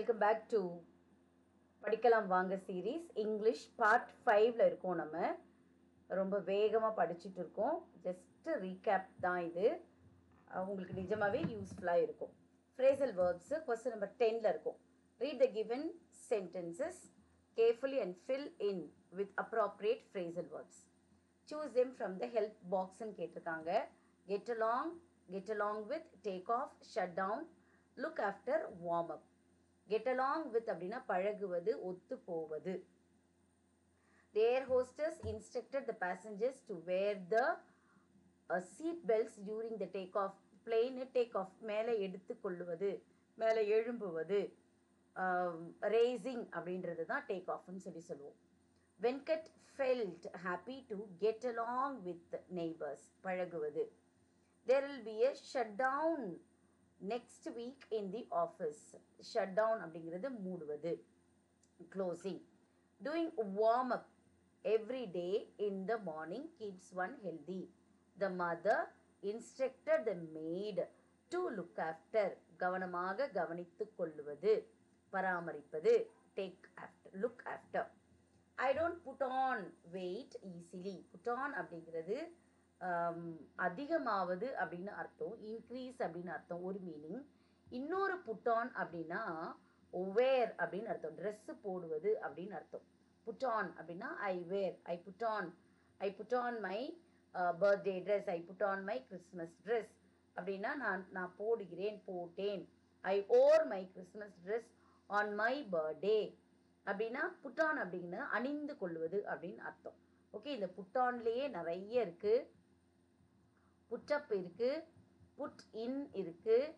Welcome back to படிக்கலாம் வாங்க series. English part 5ல் இருக்கோம். நம்ம ரொம்ப வேகமாக படிச்சுட்டு இருக்கோம். ஜஸ்ட்டு ரீகேப் தான் இது. உங்களுக்கு நிஜமாகவே யூஸ்ஃபுல்லாக இருக்கும். ஃப்ரேசல் வேர்ப்ஸு கொஸ்டின் நம்பர் 10ல் இருக்கும். Read the given sentences carefully and fill in with appropriate phrasal verbs. Choose them from the help பாக்ஸ்ன்னு கேட்டிருக்காங்க. Get along with, take off, shut down, look after, warm up. Get along with அப்படின்னா பழகுவது, ஒத்து போவது. The air hostess instructed the passengers to wear the seat belts during the take-off. Plane take-off மேலே எடுத்து கொள்ளுவது, மேலே எழும்புவது. Raising அப்படின்றது தான் take-offன்னு சொல்லுவோம். Venkat felt happy to get along with neighbors. பழகுவது. There will be a shutdown next week in the office. Shut down அப்படிங்கிறது மூடுவது, closing. Doing warm up every day in the morning keeps one healthy. The mother instructed the maid to look after. கவனமாக கவனித்துக் கொள்ளுவது, பராமரிப்பது. Take after, look after. I don't put on weight easily. Put on அப்படிங்கிறது அதிகமாவது அப்படின்னு அர்த்தம், increase அப்படின்னு அர்த்தம் ஒரு மீனிங். இன்னொரு புட்டான் அப்படின்னா வேர் அப்படின்னு அர்த்தம், ட்ரெஸ்ஸு போடுவது அப்படின்னு அர்த்தம். புட்டான் அப்படின்னா I wear, I put on my birthday dress, I put on my Christmas dress அப்படின்னா நான் போட்டேன். I wore my Christmas dress on my birthday அப்படின்னா புட்டான் அப்படின்னா அணிந்து கொள்வது அப்படின்னு அர்த்தம். ஓகே, இந்த புட்டான்லேயே நிறைய இருக்குது. புட்டப் இருக்குது, புட் இன் இருக்குது,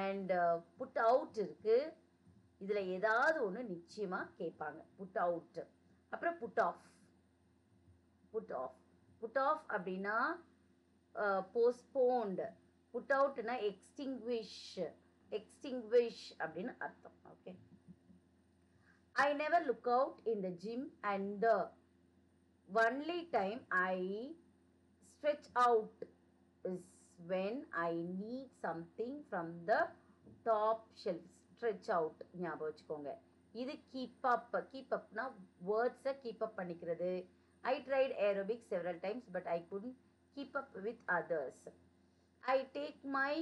அண்ட் புட் அவுட் இருக்குது. இதில் ஏதாவது ஒன்று நிச்சயமாக கேட்பாங்க. புட் அவுட், அப்புறம் புட் ஆஃப் அப்படின்னா போஸ்ட்போன்டு. புட் அவுட்னா எக்ஸ்டிங்விஷ் அப்படின்னு அர்த்தம். Okay, I never look out in the gym and the only time I stretch out is when I need something from the top shelf. Stretch out ஞாபகம் வச்சுக்கோங்க. இது keep upனா வேர்ட்ஸை keep up பண்ணிக்கிறது. I tried aerobics several times but I couldn't keep up with others. I take my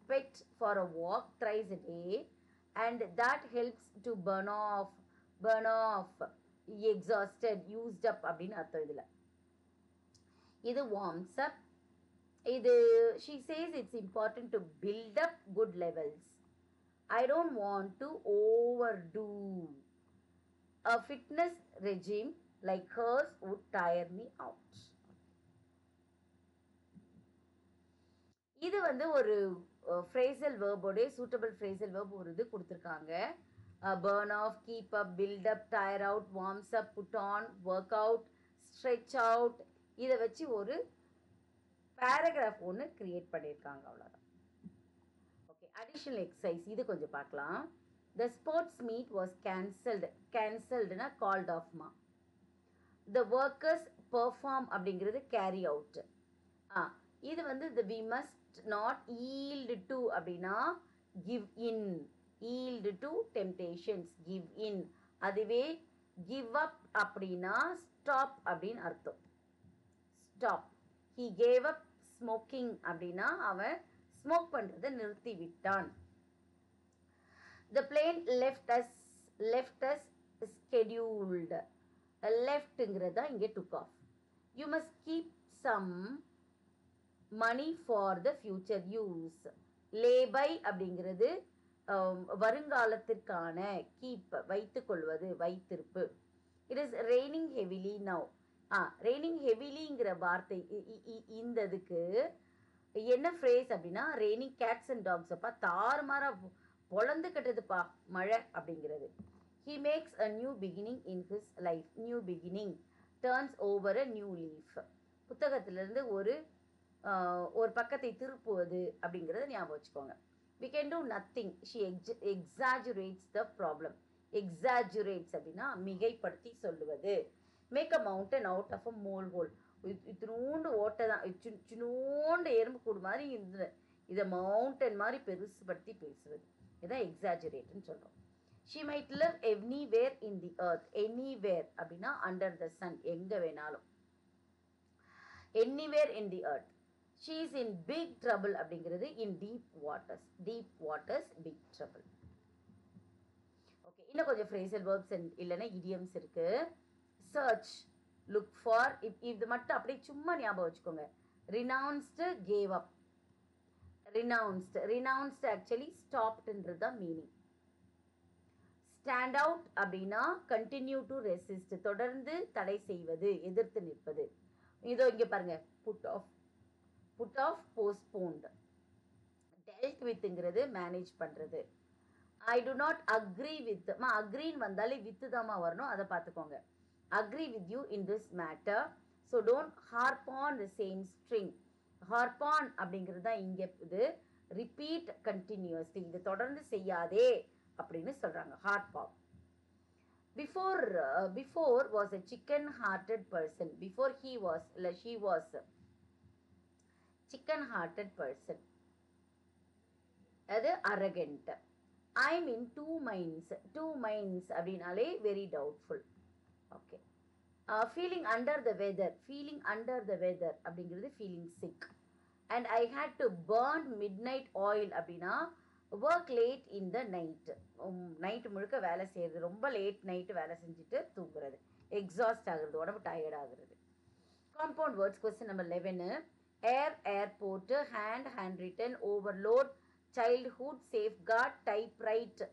pet for a walk thrice a day and that helps to burn off exhausted, used up அப்படின்னு அர்த்தம். இதில் இது warms up. இது she says it's important to build up good levels. I don't want to overdo. A fitness regime like hers would tire me out. இது வந்து ஒரு phrasal verb உடைய suitable phrasal verb ஒரு இது கொடுத்துருக்காங்க. burn off, keep up, build up, tire out, warms up, put on, work out, stretch out. இதை வச்சு ஒரு பேராகிராஃப் ஒன்று கிரியேட் பண்ணியிருக்காங்க, அவ்வளோதான். ஓகே, அடிஷ்னல் எக்ஸசைஸ் இது கொஞ்சம் பார்க்கலாம். த ஸ்போர்ட்ஸ் மீட் வாஸ் கேன்சல்டுனா கால்ட் ஆஃப்மா. த ஒர்க்கர்ஸ் பெர்ஃபார்ம் அப்படிங்கிறது கேரி அவுட். இது வந்து the we must not yield to அப்படின்னா give in. Yield to temptations, give in. அதுவே கிவ் அப் அப்படின்னா ஸ்டாப் அப்படின்னு அர்த்தம். Stop. He gave up smoking அப்படின்னா அவன் ஸ்மோக் பண்ணுறதை நிறுத்தி விட்டான். The plane left as scheduled. லெஃப்ட்டுங்கிறது தான் இங்கே took off. You must keep some money for the future use. Leh by அப்படிங்கிறது வருங்காலத்திற்கான, கீப் வைத்துக்கொள்வது, வைத்திருப்பு. It is raining heavily now. Raining ஹெவிலிங்கிற வார்த்தை இந்த இதுக்கு என்ன ஃப்ரேஸ் அப்படின்னா ரெய்னிங் கேட்ஸ் அண்ட் டாக்ஸ். அப்பா தாறுமாறா பொழந்து கட்டுதுப்பா மழை அப்படிங்கிறது. He makes a new beginning in his life. New beginning turns over a new leaf. புத்தகத்திலிருந்து ஒரு பக்கத்தை திருப்புவது அப்படிங்கிறத ஞாபகம் வச்சுக்கோங்க. We can do nothing. She exaggerates the problem. Exaggerates அப்படின்னா மிகைப்படுத்தி சொல்லுவது. Make a mountain out of a molehill. இத்தினோண்டு ஓட்டை தான், சின்னோண்டு எறும்பு கூடு மாதிரி இதை மவுண்டன் மாதிரி பெருசுபடுத்தி பேசுவது. இதான் எக்ஸாஜரேட்னு சொல்கிறோம். she might live anywhere in the earth. Anywhere அப்படின்னா under the sun, எங்க வேணாலும். Anywhere in the earth. She is in big trouble அப்படிங்கிறது in deep waters. Deep waters, big trouble. Okay, இன்னும் கொஞ்சம் phrasal verbs இல்லைன்னா idioms இருக்கு. Search, look for, இது மட்டும் அப்படியே சும்மா ஞாபகம் வச்சுக்கோங்க. Renounced, gave up. Renounced actually stoppedன்றது தான் மீனிங். Stand out அப்படின்னா continue to resist, தொடர்ந்து தடை செய்வது, எதிர்த்து நிற்பது. இதோ இங்க பாருங்க, put off, postponed. dealt withங்கிறது மேனேஜ் பண்றது. I do not agree with, அக்ரீன்னு வந்தாலே வித்து தாமா வரணும், அதை பார்த்துக்கோங்க. Agree with you in this matter, so don't harp on the same string. Harp on அப்படிங்கிறது தான் இங்க இது. Repeat continuously, இது தொடர்ந்து செய்யாதே அப்படின்னு சொல்றாங்க. Harp on. Before was a chicken hearted person. Before he was, she was chicken hearted person. அது arrogant. I'm in two minds அப்படினாலே very doubtful. Okay. Feeling under the weather அப்படிங்கிறது feeling sick. And I had to burn midnight oil அப்படின்னா work late in the night. Night முழுக்க வேலை செய்யறது, ரொம்ப late night வேலை செஞ்சுட்டு தூங்குறது, எக்ஸாஸ்ட் ஆகுறது, உடம்பு டயர்ட் ஆகுறது. Compound words question number 11. Air, airport, hand written, overload, childhood, safeguard, typewrite,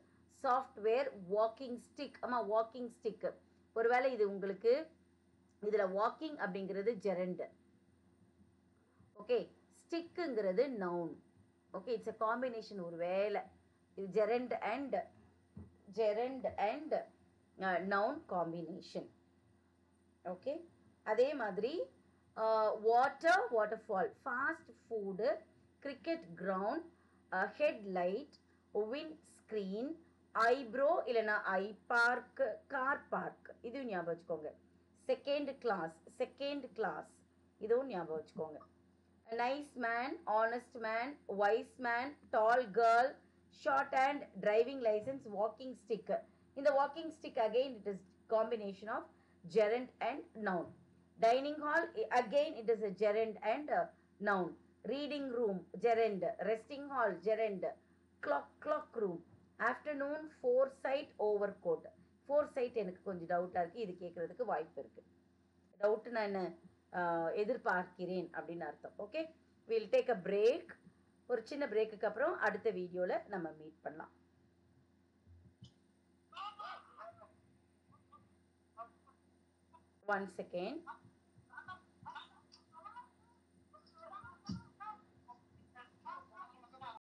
software, walking stick. Walking stick. ஒருவேளை இது உங்களுக்கு இதில் வாக்கிங் அப்படிங்கிறது ஜெரண்ட். ஓகே, ஸ்டிக்குங்கிறது noun. Okay, it's a combination. ஒரு வேலை இது gerund and noun combination. Okay, அதே மாதிரி waterfall, fast food, cricket ground, headlight, wind screen, eyebrow இல்லைன்னா ஐ பார்க், கார் பார்க். இதுவும் ஞாபகம் வச்சுக்கோங்க. செகண்ட் கிளாஸ் இதுவும் ஞாபகம் வச்சுக்கோங்க. Nice man, honest man, wise man, tall girl, short hand, driving license, walking stick. In the walking stick again it is combination of gerund and noun. Dining hall again it is a gerund and noun. Reading room gerund, resting hall gerund, clock room. Afternoon, foresight, overcoat. Foresight எனக்கு கொஞ்சம் டவுட்டாக இருக்குது, இது கேட்குறதுக்கு வாய்ப்பு இருக்குது. Doubt நான் என்ன எதிர்பார்க்கிறேன் அப்படின்னு அர்த்தம். Okay, will take a break. ஒரு சின்ன பிரேக்குக்கு அப்புறம் அடுத்த வீடியோவில் நம்ம மீட் பண்ணலாம். One second.